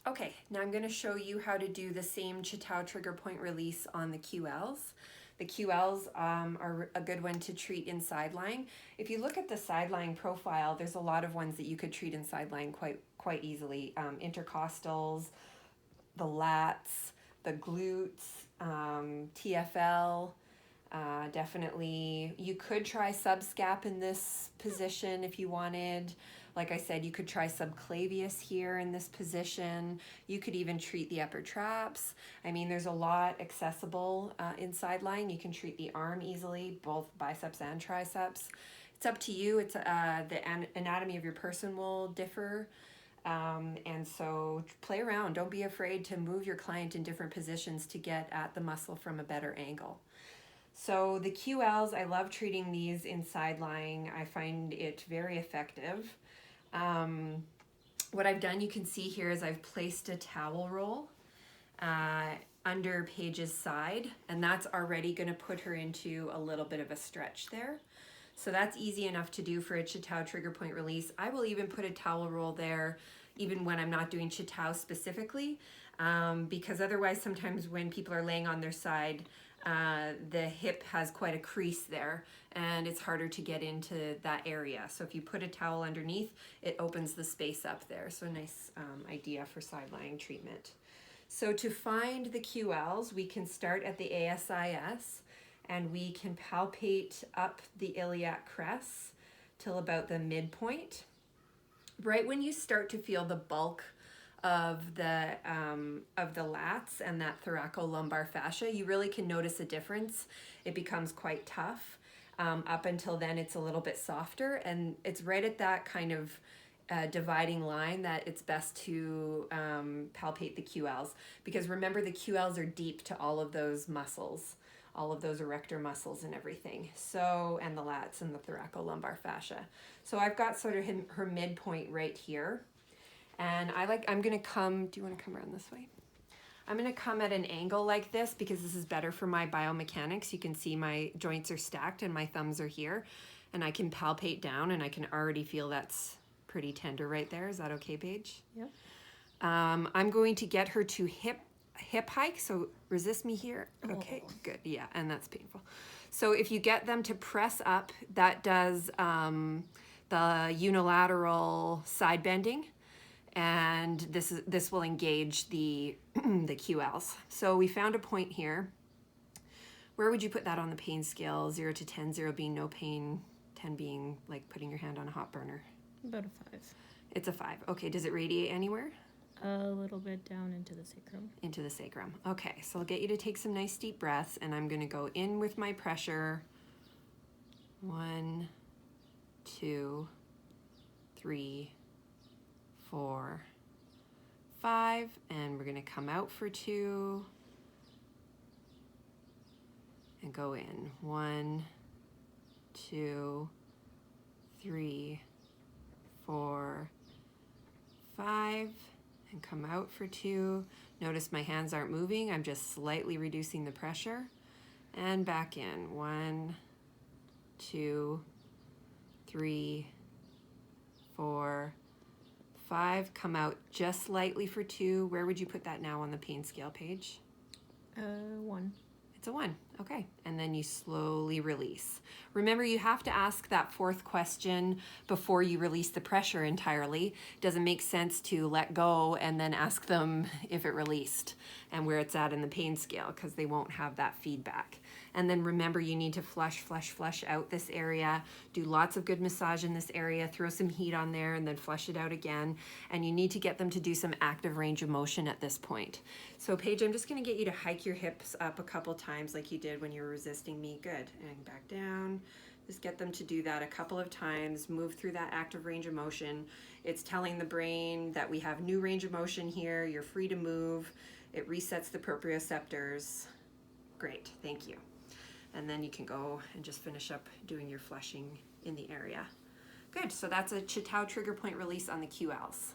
Okay, now I'm going to show you how to do the same Chaitow trigger point release on the QLs. The QLs are a good one to treat in side lying. If you look at the side lying profile, there's a lot of ones that you could treat in side lying quite easily. Intercostals, the lats, the glutes, TFL, definitely. You could try subscap in this position if you wanted. Like I said, you could try subclavius here in this position. You could even treat the upper traps. I mean, there's a lot accessible in side lying. You can treat the arm easily, both biceps and triceps. It's up to you. It's the anatomy of your person will differ. And so play around. Don't be afraid to move your client in different positions to get at the muscle from a better angle. So the QLs, I love treating these in side lying. I find it very effective. What I've done, you can see here, is I've placed a towel roll under Paige's side, and that's already going to put her into a little bit of a stretch there. So that's easy enough to do for a Chaitow trigger point release. I will even put a towel roll there even when I'm not doing Chaitow specifically, because otherwise sometimes when people are laying on their side, the hip has quite a crease there and it's harder to get into that area. So if you put a towel underneath, it opens the space up there. So a nice idea for side lying treatment. So to find the QLs, we can start at the ASIS and we can palpate up the iliac crest till about the midpoint. Right when you start to feel the bulk of the lats and that thoracolumbar fascia, you really can notice a difference. It becomes quite tough. Up until then, it's a little bit softer, and it's right at that kind of dividing line that it's best to palpate the QLs, because remember, the QLs are deep to all of those muscles, all of those erector muscles and everything. So, and the lats and the thoracolumbar fascia. So I've got sort of her midpoint right here. And I'm gonna come, do you wanna come around this way? I'm gonna come at an angle like this because this is better for my biomechanics. You can see my joints are stacked and my thumbs are here, and I can palpate down and I can already feel that's pretty tender right there. Is that okay, Paige? Yep. I'm going to get her to hip hike, so resist me here. Okay, good, yeah, and that's painful. So if you get them to press up, that does the unilateral side bending, and this will engage the the QLs. So we found a point here. Where would you put that on the pain scale? 0 to 10, 0 being no pain, 10 being like putting your hand on a hot burner? About a 5. It's a 5. Okay, does it radiate anywhere? A little bit down into the sacrum. Into the sacrum. Okay, so I'll get you to take some nice deep breaths, and I'm going to go in with my pressure. 1, 2, 3, 4, 5, and we're going to come out for 2 and go in. 1, 2, 3, 4, 5, and come out for 2. Notice my hands aren't moving. I'm just slightly reducing the pressure. And back in. 1, 2, 3, 4, 5. Come out just slightly for 2. Where would you put that now on the pain scale, Paige? 1. It's a 1. Okay. And then you slowly release. Remember, you have to ask that 4th question before you release the pressure entirely. It doesn't make sense to let go and then ask them if it released and where it's at in the pain scale, because they won't have that feedback. And then remember, you need to flush out this area. Do lots of good massage in this area. Throw some heat on there and then flush it out again. And you need to get them to do some active range of motion at this point. So Paige, I'm just going to get you to hike your hips up a couple times like you did when you were resisting me. Good. And back down. Just get them to do that a couple of times. Move through that active range of motion. It's telling the brain that we have new range of motion here. You're free to move. It resets the proprioceptors. Great. Thank you. And then you can go and just finish up doing your flushing in the area. Good. So that's a Chaitow trigger point release on the QLs.